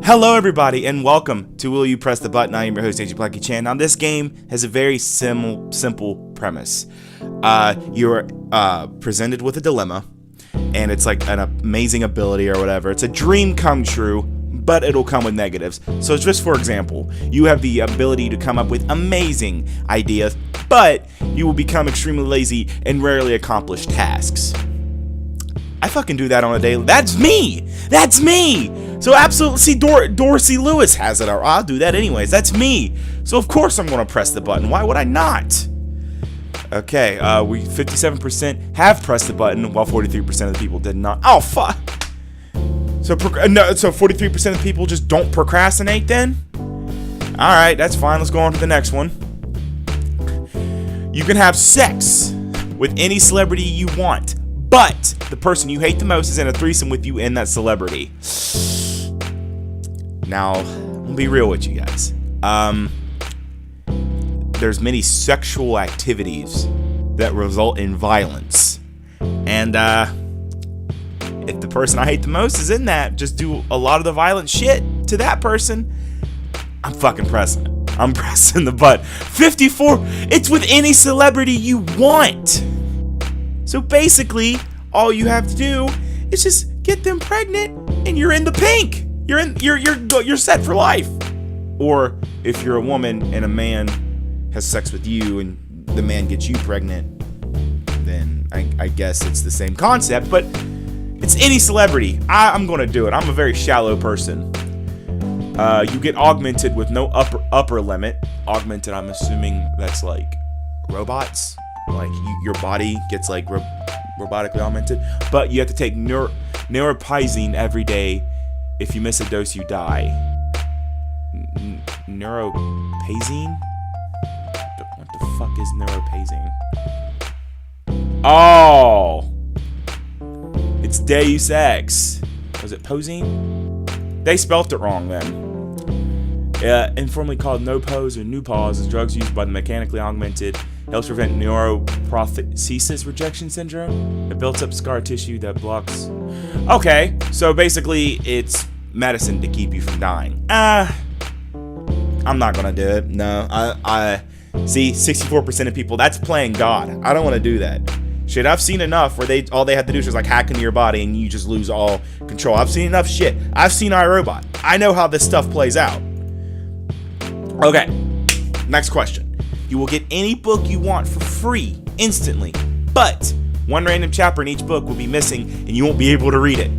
Hello everybody and welcome to Will You Press the Button? I am your host AgentBlackieChan. Now this game has a very simple premise. You're presented with a dilemma and it's like an amazing ability or whatever. It's a dream come true, but it'll come with negatives. So just for example, you have the ability to come up with amazing ideas, but you will become extremely lazy and rarely accomplish tasks. I fucking do that on a daily. That's me. That's me. So absolutely, see, Dorsey Lewis has it. Or I'll do that anyways. That's me. So of course I'm going to press the button. Why would I not? Okay, we 57% have pressed the button, while 43% of the people did not. Oh fuck. So 43% of the people just don't procrastinate then. All right, that's fine. Let's go on to the next one. You can have sex with any celebrity you want, but the person you hate the most is in a threesome with you and that celebrity. Now, I'll be real with you guys. There's many sexual activities that result in violence. And if the person I hate the most is in that, just do a lot of the violent shit to that person, I'm fucking pressing it. I'm pressing the button. 54, it's with any celebrity you want. So basically, all you have to do is just get them pregnant and you're in the pink. You're set for life. Or if you're a woman and a man has sex with you and the man gets you pregnant, then I guess it's the same concept, but it's any celebrity. I'm gonna do it. I'm a very shallow person. You get augmented with no upper limit. Augmented, I'm assuming that's like robots. Like your body gets like robotically augmented, but you have to take neuropizine every day. If you miss a dose, you die. Neuropazine? What the fuck is neuropazine? Oh! It's Deus Ex. Was it posine? They spelt it wrong then. Informally called no-pose or new-pause, is drugs used by the mechanically augmented. Helps prevent neuroprothesis rejection syndrome. It builds up scar tissue that blocks. Okay, so basically it's medicine to keep you from dying. I'm not gonna do it. No, I see 64% of people. That's playing God. I don't want to do that. Shit, I've seen enough where all they have to do is just like hack into your body and you just lose all control. I've seen enough shit. I've seen iRobot. I know how this stuff plays out. Okay, next question. You will get any book you want for free instantly, but one random chapter in each book will be missing and you won't be able to read it.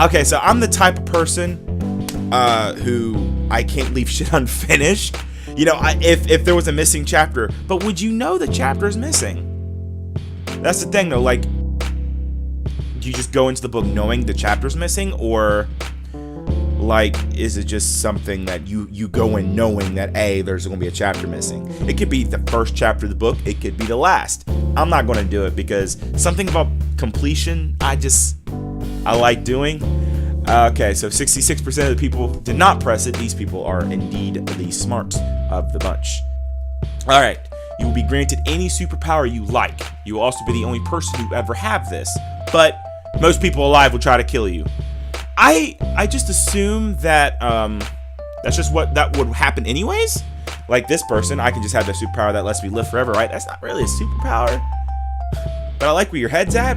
Okay, so I'm the type of person who I can't leave shit unfinished. You know, if there was a missing chapter, but would you know the chapter is missing? That's the thing though, like, do you just go into the book knowing the chapter's missing, or like, is it just something that you go in knowing that, there's going to be a chapter missing? It could be the first chapter of the book. It could be the last. I'm not going to do it because something about completion, I like doing. Okay, so 66% of the people did not press it. These people are indeed the smart of the bunch. All right. You will be granted any superpower you like. You will also be the only person who ever have this. But most people alive will try to kill you. I just assume that that's just what that would happen anyways. Like this person, I can just have the superpower that lets me live forever, right? That's not really a superpower. But I like where your head's at.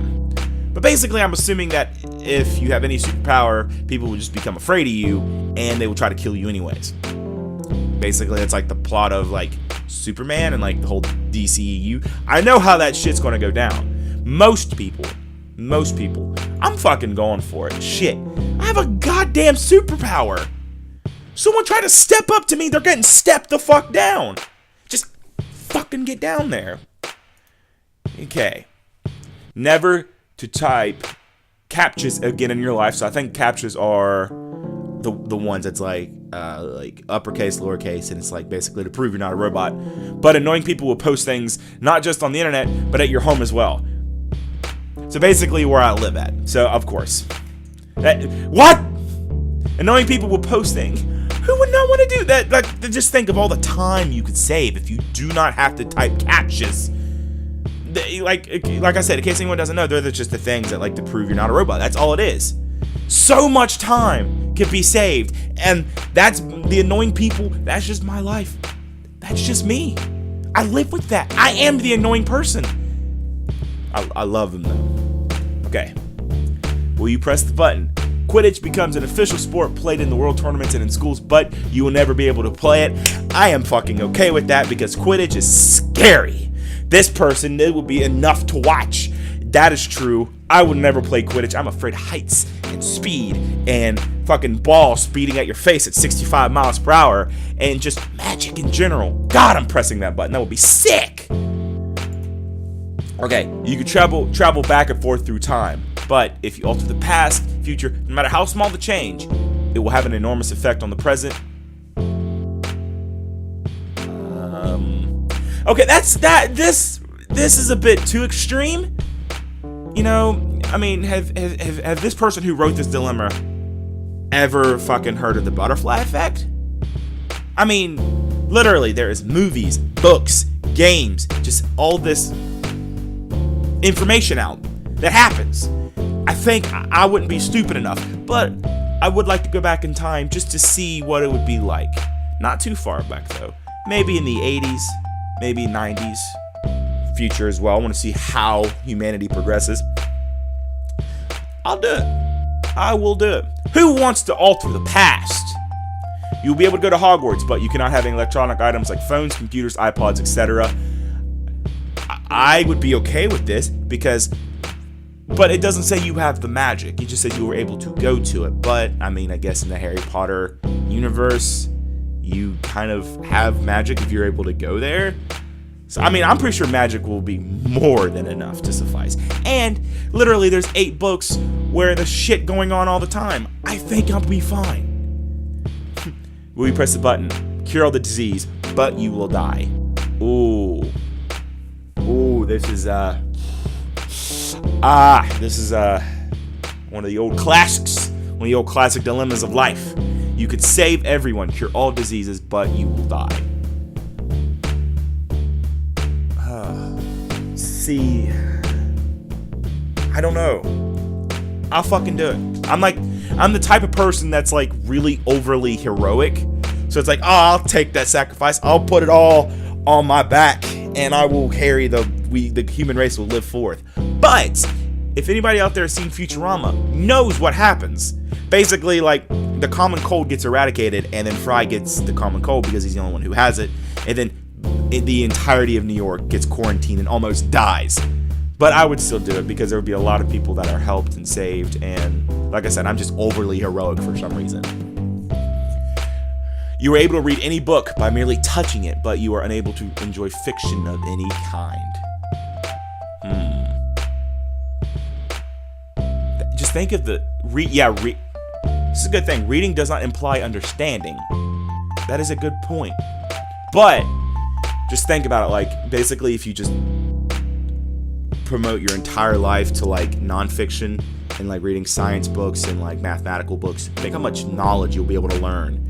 But basically, I'm assuming that if you have any superpower, people will just become afraid of you and they will try to kill you anyways. Basically, it's like the plot of like Superman and like the whole DCEU. I know how that shit's gonna go down. Most people, I'm fucking going for it. Shit, I have a goddamn superpower. Someone try to step up to me, they're getting stepped the fuck down. Just fucking get down there. Okay. Never to type captchas again in your life. So I think captchas are the ones that's like uppercase, lowercase, and it's like basically to prove you're not a robot. But annoying people will post things not just on the internet, but at your home as well. So basically where I live at. So of course. What? Annoying people will post things. Who would not want to do that? Like, just think of all the time you could save if you do not have to type captchas. Like I said, in case anyone doesn't know, they're just the things that like to prove you're not a robot. That's all it is. So much time could be saved. And that's the annoying people. That's just my life. That's just me. I live with that. I am the annoying person. I love them though. Okay. Will you press the button? Quidditch becomes an official sport played in the world tournaments and in schools, but you will never be able to play it. I am fucking okay with that because Quidditch is scary. This person, it would be enough to watch. That is true. I would never play Quidditch. I'm afraid of heights and speed and fucking balls speeding at your face at 65 miles per hour and just magic in general. God, I'm pressing that button. That would be sick. Okay, you can travel back and forth through time, but if you alter the past, future, no matter how small the change, it will have an enormous effect on the present. Okay, this is a bit too extreme. You know, I mean, have this person who wrote this dilemma ever fucking heard of the butterfly effect? I mean, literally, there is movies, books, games, just all this information out that happens. I think I wouldn't be stupid enough, but I would like to go back in time just to see what it would be like. Not too far back though. Maybe in the 80s, maybe 90s, future as well. I want to see how humanity progresses. I'll do it. I will do it. Who wants to alter the past? You'll be able to go to Hogwarts, but you cannot have any electronic items like phones, computers, iPods, etc. I would be okay with this but it doesn't say you have the magic. It just says you were able to go to it. But I mean, I guess in the Harry Potter universe, you kind of have magic if you're able to go there. So I mean, I'm pretty sure magic will be more than enough to suffice. And literally, there's 8 books where there's shit going on all the time. I think I'll be fine. Will you press the button? Cure all the disease, but you will die. Ooh, this is one of the old classics, one of the old classic dilemmas of life. You could save everyone, cure all diseases, but you will die. See, I don't know. I'll fucking do it. I'm the type of person that's like really overly heroic. So it's like, oh, I'll take that sacrifice. I'll put it all on my back, and I will carry the human race will live forth. But if anybody out there has seen Futurama, knows what happens. Basically, like, the common cold gets eradicated, and then Fry gets the common cold because he's the only one who has it, and then the entirety of New York gets quarantined and almost dies. But I would still do it because there would be a lot of people that are helped and saved, and like I said, I'm just overly heroic for some reason. You are able to read any book by merely touching it, but you are unable to enjoy fiction of any kind. Just think of the this is a good thing. Reading does not imply understanding. That is a good point. But just think about it, like, basically if you just promote your entire life to like nonfiction and like reading science books and like mathematical books, think how much knowledge you'll be able to learn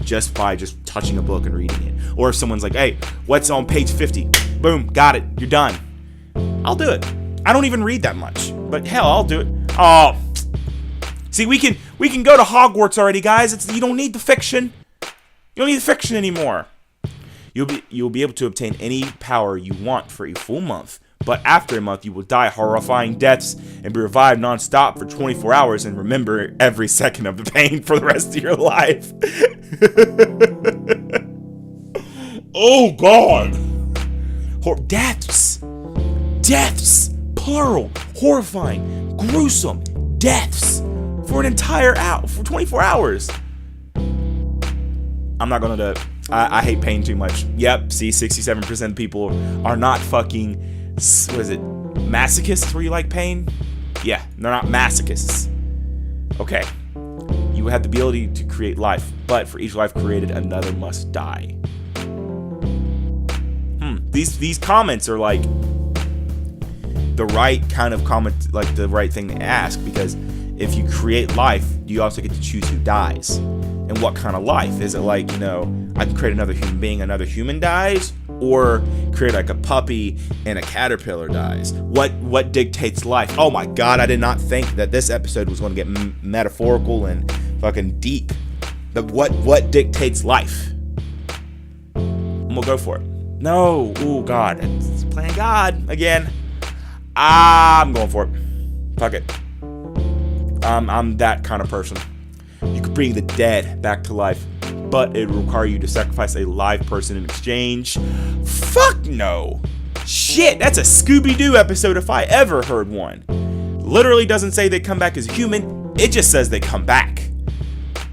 just by just touching a book and reading it. Or if someone's like, hey, what's on page 50? Boom, got it, you're done. I'll do it. I don't even read that much, but hell, I'll do it. Oh, see, we can go to Hogwarts already, guys. You don't need the fiction. You don't need the fiction anymore. You'll be able to obtain any power you want for a full month, but after a month, you will die horrifying deaths and be revived non-stop for 24 hours and remember every second of the pain for the rest of your life. Oh, God. Deaths, plural, horrifying, gruesome deaths for an entire hour, for 24 hours. I'm not gonna do it. I hate pain too much. Yep, see, 67% of people are not fucking, what is it, masochists where you like pain? Yeah, they're not masochists. Okay, you have the ability to create life, but for each life created, another must die. These comments are like the right kind of comment, like the right thing to ask, because if you create life, you also get to choose who dies. And what kind of life? Is it like, you know, I can create another human being, another human dies? Or create like a puppy and a caterpillar dies? What dictates life? Oh my God, I did not think that this episode was going to get metaphorical and fucking deep. What dictates life? And we'll go for it. No, oh God, it's playing God again. I'm going for it. Fuck it. I'm that kind of person. You could bring the dead back to life, but it would require you to sacrifice a live person in exchange. Fuck no. Shit, that's a Scooby-Doo episode if I ever heard one. Literally doesn't say they come back as a human, it just says they come back.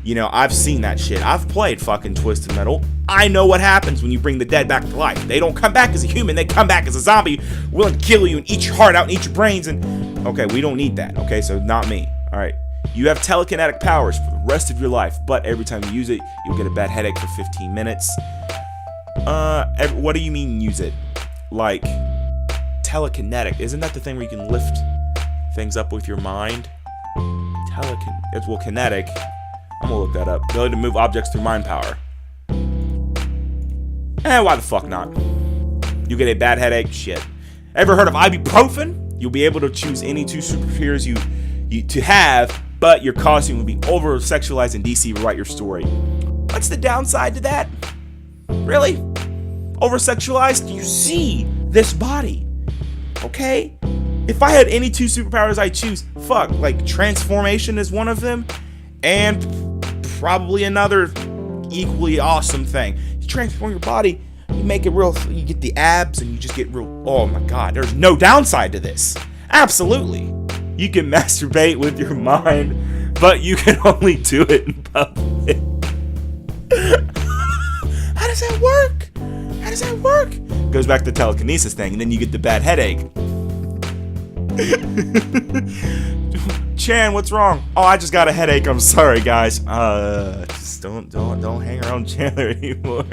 You know, I've seen that shit. I've played fucking Twisted Metal. I know what happens when you bring the dead back to life. They don't come back as a human, they come back as a zombie, willing to kill you and eat your heart out and eat your brains. And okay, we don't need that. Okay, so not me. All right. You have telekinetic powers for the rest of your life, but every time you use it, you'll get a bad headache for 15 minutes. What do you mean use it? Like, telekinetic. Isn't that the thing where you can lift things up with your mind? Well, kinetic. I'm gonna look that up. Ability to move objects through mind power. Why the fuck not? You get a bad headache? Shit. Ever heard of ibuprofen? You'll be able to choose any 2 superheroes you to have, but your costume will be over-sexualized and DC will write your story. What's the downside to that? Really? Over-sexualized? You see this body. Okay? If I had any 2 superpowers I choose, fuck, like transformation is one of them, and probably another equally awesome thing. You transform your body, you make it real, you get the abs, and you just get real, oh my God, there's no downside to this. Absolutely. You can masturbate with your mind, but you can only do it in public. How does that work? How does that work? Goes back to the telekinesis thing, and then you get the bad headache. Chan, what's wrong? Oh, I just got a headache. I'm sorry, guys. Just don't hang around Chandler anymore.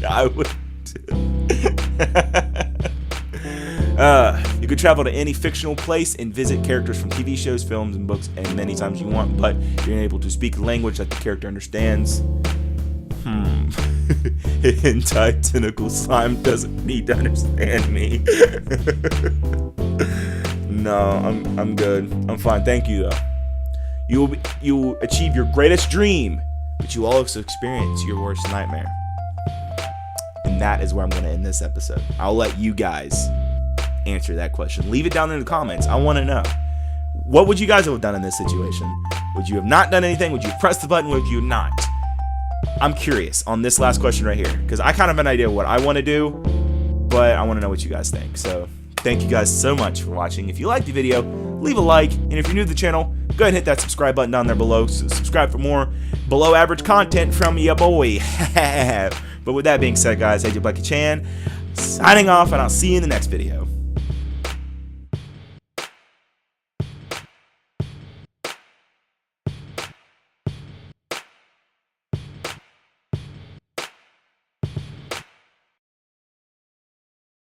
I would. You could travel to any fictional place and visit characters from TV shows, films, and books and many times you want, but you're unable to speak a language that the character understands. Hentai tentacle slime doesn't need to understand me. No, I'm good. I'm fine. Thank you though. You will achieve your greatest dream, but you will also experience your worst nightmare. And that is where I'm going to end this episode. I'll let you guys answer that question. Leave it down in the comments. I want to know. What would you guys have done in this situation? Would you have not done anything? Would you have pressed the button? Would you not? I'm curious on this last question right here, because I kind of have an idea what I want to do, but I want to know what you guys think. So thank you guys so much for watching. If you liked the video, leave a like, and if you're new to the channel, go ahead and hit that subscribe button down there below. So subscribe for more below average content from ya boy. But with that being said, guys, AgentBlackieChan signing off, and I'll see you in the next video.